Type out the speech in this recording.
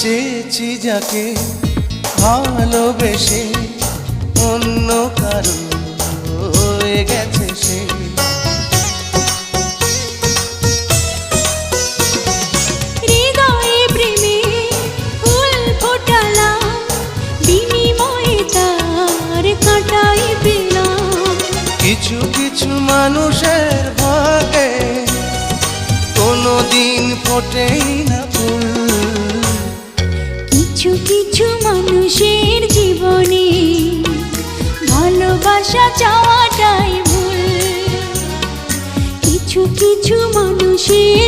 চেয়েছি যাকে ভালোবেসে অন্য কারো হয়ে গেছে সে। হৃদয়ে প্রেমে ফুল ফোটালাম, বিনিময়ে তার কাঁটাই পেলাম। কিছু কিছু মানুষের ভাগে কোনোদিন ফোটেই না ফুল। কিছু কিছু মানুষের জীবনে ভালোবাসা চাওয়াটাই ভুল। কিছু কিছু মানুষের